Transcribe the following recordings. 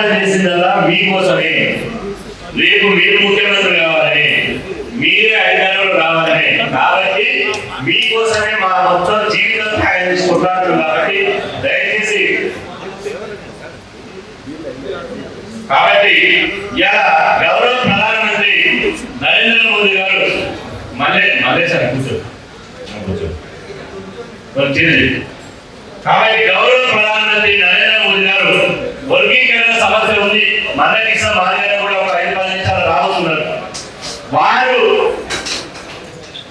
పోరాటం చేసిందల్లా మీకోసమే. రేపు మీరు ముఖ్యమంత్రి కావాలని, మీరే అధికారంలో రావాలని. కాబట్టి మీకోసమే మా మొత్తం జీవితం త్యాగం చేసుకుంటున్నారు. కాబట్టి దయచేసి ఇలా గౌరవ ప్రధానమంత్రి నరేంద్ర మోదీ గారు మళ్ళీ సార్ కాబట్టి గౌరవ ప్రధానమంత్రి నరేంద్ర మోదీ గారు వర్గీకరణ సమస్య ఉంది. మందకృష్ణ మాదిగ కూడా ఒక 5-10 నిమిషాలు రాబోతున్నారు. వారు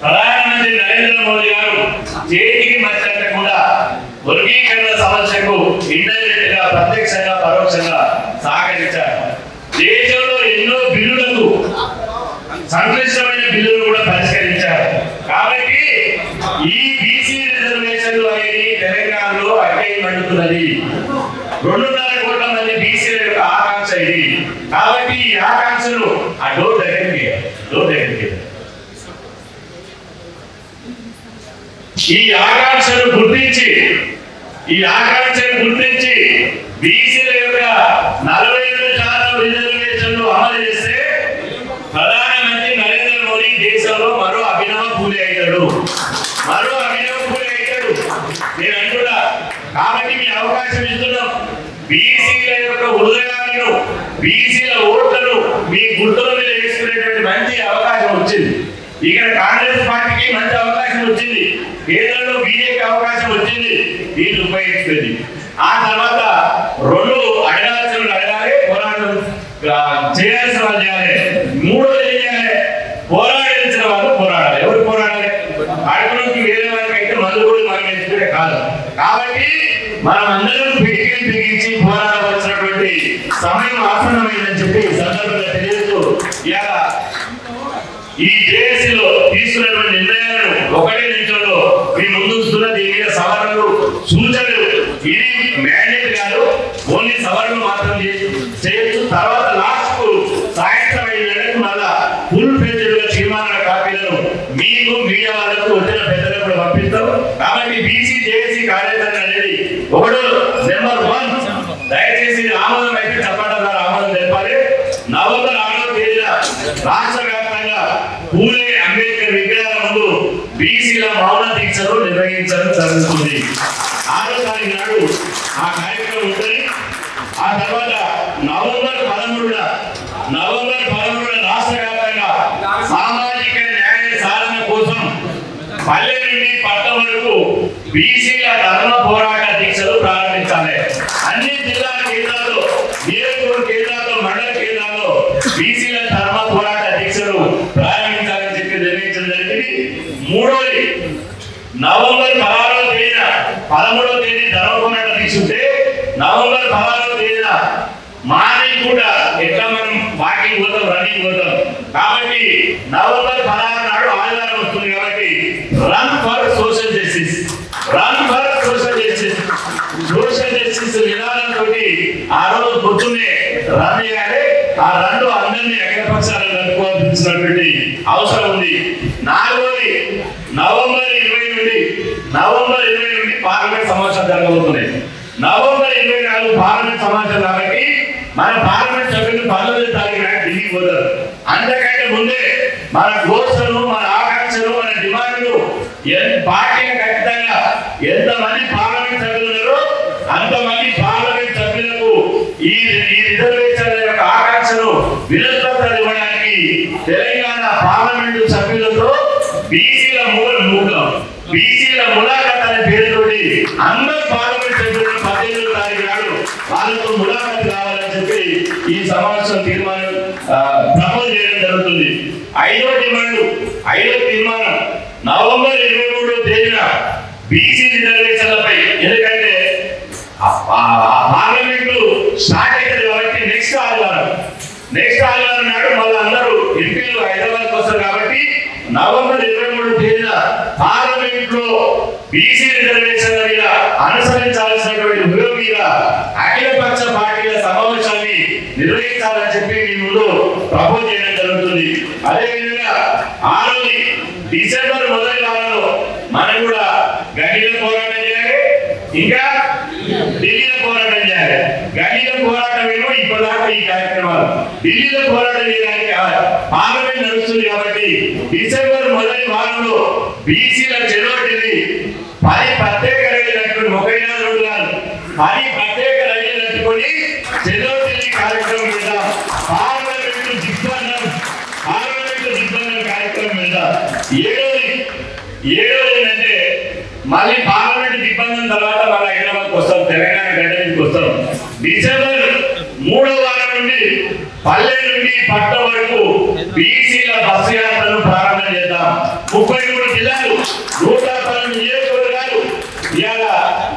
ప్రధానమంత్రి నరేంద్ర మోదీ గారు చేతికి మచ్చకుండా వర్గీకరణ సమస్యకు ఇండైరెక్ట్ గా, ప్రత్యక్షంగా, పరోక్షంగా సహకరించారు. దేశంలో ఎన్నో బిల్లులకు, సంక్లిష్టమైన బిల్లులు కూడా పరిష్కరించారు. కాబట్టి ఈ బీసీ రిజర్వేషన్లు అనేది తెలంగాణలో అక్కడి మండుతున్నది. 2.5 కోట్ల మంది బీసీల యొక్క ఆకాంక్ష ఇది. కాబట్టి ఈ ఆకాంక్షను ఆ డోర్ దగ్గరికి ఈ ఆకాంక్షను గుర్తించి బీసీల యొక్క 42% రిజర్వేషన్లు అమలు చేస్తే ప్రధానమంత్రి నరేంద్ర మోదీ దేశంలో మరో అభినవ పూలే అవుతాడు. నేను అంటున్నా. కాబట్టి మీ అవకాశం ఇస్తున్నాం. బీసీల యొక్క హృదయాలను, బీసీల ఓట్లను మీ గుర్తుల మీద వేసుకునేటువంటి మంచి అవకాశం వచ్చింది. ఇక్కడ కాంగ్రెస్ పార్టీకి మంచి అవకాశం వచ్చింది, కేంద్రంలో బీజేపీ అవకాశం వచ్చింది. దీన్ని ఉపయోగించుకుంది. ఆ తర్వాత 2 అడగాలి, పోరాటం చేయాల్సిన వాళ్ళు చేయాలి. 3 ఏం చేయాలి? పోరాడించిన వాళ్ళు పోరాడాలి. ఎవరు పోరాడాలి? అడుగులోకి వేరే వాళ్ళకి అయితే మందు కూడా మనం ఎంచుకుంటే కాదు. కాబట్టి మనం అందరం బిగించి పోరాడవలసినటువంటి సమయం ఆసన్నమైందని చెప్పి సందర్భంగా తెలియజేస్తూ ఈ జేఏసీలో తీసుకున్నటువంటి నిర్ణయాలను 1 నిమిషంలో మీ ముందు దీని మీద సవరణలు, సూచనలు, ఇది మ్యాండేట్ కాదు, ఓన్లీ సవరణలు మాత్రం చేయొచ్చు. తర్వాత లాస్ట్ కు సాయంత్రం 5 గంటలకు మళ్ళా ఫుల్ పేజీలుగా తీర్మానాల కాపీలను మీకు, మీడియా వాళ్ళకు, వచ్చిన పెద్దలకు కూడా పంపిస్తాం. కాబట్టి బీసీ జేఏసీ కార్యాచరణ అనేది నెంబర్ 1 దయచేసి ఆమోదం అయితే చెప్పడం ద్వారా ఆమోదం తెలపాలి. నవంబర్ 6వ తేదీన రాష్ట్ర వ్యాప్తంగా పూలే అంబేద్కర్ విగ్రహాల ముందు బీసీల మౌన దీక్షలు నిర్వహించడం జరుగుతుంది. 6వ తారీఖు నాడు ఆ కార్యక్రమం ఉంటుంది. ఆ తర్వాత నవంబర్ 13న రాష్ట్ర వ్యాప్తంగా సామాజిక న్యాయ సాధన కోసం పల్లె నుండి పట్టణం వరకు బీసీల ధర్మ పోరాట దీక్షలు ప్రారంభించాలి. అన్ని జిల్లా కేంద్రాల్లో, నియోజకవర్గ కేంద్రాల్లో, మండల కేంద్రాల్లో బీసీల ధర్మ పోరాట దీక్షలు ప్రారంభించాలని చెప్పి నిర్ణయించడం జరిగింది. 3వది నవంబర్ 16వ తేదీన 13వ తేదీ ధర్మ పోరాట దీక్ష ఉంటే నవంబర్ 16వ తేదీన మార్నింగ్ కూడా ఎట్లా మనం వాకింగ్ పోతాం, రన్నింగ్ పోతాం. కాబట్టి నవంబర్ 16 నాడు ఆదివారం వస్తుంది. కాబట్టి రన్ ఫర్ సోషల్ జస్టిస్ విధానంతో ఆ రోజు పొద్దున్నే రన్ చేయాలి. ఆ రన్ను అందరినీ అఖిలపక్షాలను అనుకోవాల్సినటువంటి అవసరం ఉంది. 4వది నవంబర్ 20 నుండి పార్లమెంట్ సమావేశాలు జరగబోతున్నాయి. నవంబర్ 24 పార్లమెంట్ సమావేశాలు. కాబట్టి మన పార్లమెంట్ సభ్యులు 19వ తారీఖున ఢిల్లీకి పోతారు. అంతకంటే ముందే మన గోష్ఠులు, మన ఆకాంక్షలు, మన డిమాండ్లు పార్టీలు ఖచ్చితంగా ఎంతమంది పార్లమెంట్ సభ్యులు ఉన్నారో అంతమంది పార్లమెంట్ సభ్యులకు ఈ రిజర్వేషన్ల యొక్క ఆకాంక్షను వినతిపత్రాలు ఇవ్వడానికి తెలంగాణ పార్లమెంటు సభ్యులతో బీసీల ములాఖత్ అనే పేరుతోటి అందరు పార్లమెంట్ సభ్యులు 15వ తారీఖు నాడు వాళ్ళతో ములాఖత్ కావాలని చెప్పి ఈ సమావేశం తీర్మానం ప్రపోజ్ చేయడం జరుగుతుంది. 5వ తీర్మానం నవంబర్ 23వ తేదీన బీసీ రిజర్వేషన్లపై, ఎందుకంటే పార్లమెంటు స్టార్ట్ అవుతుంది కాబట్టి నెక్స్ట్ ఆదివారం నాడు మళ్ళీ అందరూ ఎంపీలు హైదరాబాద్ వస్తారు. కాబట్టి నవంబర్ 23వ తేదీన పార్లమెంట్ లో బీసీ రిజర్వేషన్ల మీద అనుసరించాల్సినటువంటి వ్యూహం మీద అఖిలపక్ష పార్టీల సమావేశాన్ని నిర్వహించాలని చెప్పి మీ ముందు ప్రపోజ్ చేయడం జరుగుతుంది. అదేవిధంగా 6వది డిసెంబర్ మొదటి వారంలో మనం కూడా గడిలో పోరాటం చేయాలి, ఇంకా ఢిల్లీలో పోరాటం చేయాలి. గడిలో పోరాటం ఏమో ఇప్పుడు కార్యక్రమాలు. ఢిల్లీలో పోరాటం చేయడానికి పార్లమెంట్ నడుస్తుంది కాబట్టి డిసెంబర్ మొదటి వారంలో బీసీల చెరోటిని 10 ప్రత్యేక రైలు కట్టుకుని 1 కాదు 10 ప్రత్యేక రైలు కట్టుకొని చెరోటిని కార్యక్రమం మీద పార్లమెంటు దిగ్బంధం కార్యక్రమం మీద ఏడోది ఏంటంటే మళ్ళీ పార్లమెంట్ దిగ్బంధం తర్వాత మన హైదరాబాద్కి వస్తాం, తెలంగాణ గడ్డ మీదకి వస్తాం. డిసెంబర్ 3వ వారం నుండి పల్లె నుండి పట్ట వరకు బీసీల బస్సు యాత్రను ప్రారంభం చేద్దాం. 33 జిల్లాలు 112 నియోజకవర్గాలు ఇవాళ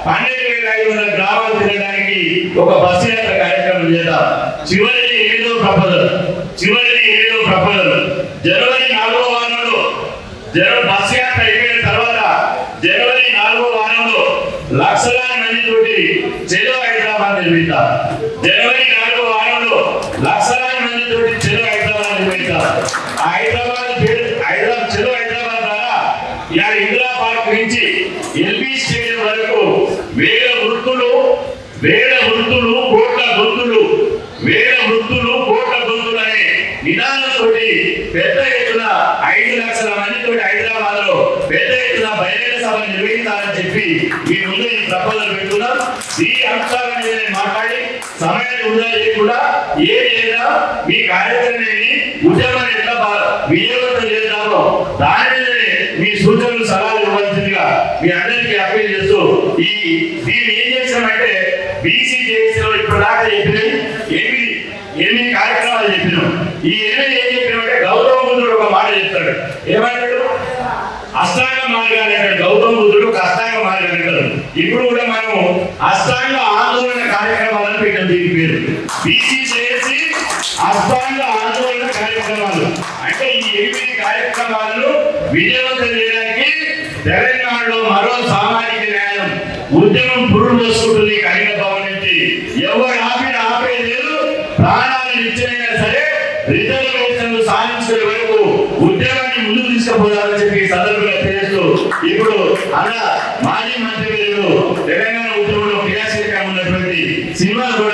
12,500 గ్రామాలు తిరగడానికి ఒక బస్సు యాత్ర కార్యక్రమం చేద్దాం. చివరిది 8వ ప్రపోజల్ జనవరి 4వ వారంలో బస్సు యాత్ర అయిపోయిన తర్వాత జనవరి 4వ వారంలో లక్షలాది మంది తోటి చెలో హైదరాబాద్ నిర్మిద్దాం. జనవరి 4వ వారంలో లక్షలాది మంది తోటి చెలో హైదరాబాద్ నిర్మిద్దాం. చెలో హైదరాబాద్ ద్వారా ఇలా ఇందిరా పార్క్ నుంచి ఎల్బీ స్టేడియం వరకు వేల వృత్తులు కోట్ల గొంతులు అనే నిదానంతో పెద్ద ఎత్తున 5 లక్షల మందితో హైదరాబాద్ లో పెద్ద ఎత్తున బహిరంగ సభ నిర్వహించాలని చెప్పి మీ ముందు ఈ ప్రపోజల్ పెడుతున్నాం. ఈ అంశాల మీద నేను మాట్లాడి సమయాన్ని వృధా చేయకుండా ఏదైనా మీ కార్యాచరణని ఉద్యమాన్ని ఎట్లా విజయవంతం చేద్దామో దాని మీదనే మీ సూచనలు సలహాలు ఇవ్వాల్సిందిగా మీ అందరికీ అప్పీల్ చేస్తూ దీన్ని ఏం చేసామంటే బీసీ జేఏసీలో ఇప్పుడు దాకా చెప్పినాయి 8 కార్యక్రమాలు చెప్పినాం. ఈ 8 ఏం చెప్పినామంటే గౌతమ బుద్ధుడు ఒక మాట చెప్తాడు. ఏమంటాడు? అష్టాంగ మార్గాలు అంటాడు. గౌతమ బుద్ధుడు ఒక అష్టాంగ మార్గాలు అంటారు. ఇప్పుడు కూడా మనం అష్టాంగ ఆందోళన కార్యక్రమాలను పెట్టాం. దీని పేరు బీసీ జేఏసీ అష్టాంగ ఆందోళన కార్యక్రమాలు. అంటే ఈ 8 కార్యక్రమాలను విజయవంతం చేయడానికి తెలంగాణలో మరో సామాజిక న్యాయం ఉద్యమం పురుడు పోసుకుంటుంది. కనిక భవన్ నుంచి ఎవరు ఆపేది లేదు. ప్రాణాలు ఇచ్చినైనా సరే రిజర్వేషన్లు సాధించే వరకు ఉద్యమాన్ని ముందుకు తీసుకుపోవాలని చెప్పి సందర్భంగా తెలియజేస్తూ ఇప్పుడు మాజీ మంత్రి తెలంగాణ ఉద్యమంలో క్రియాశీలకంగా ఉన్నటువంటి శ్రీనివాస్ గౌడ్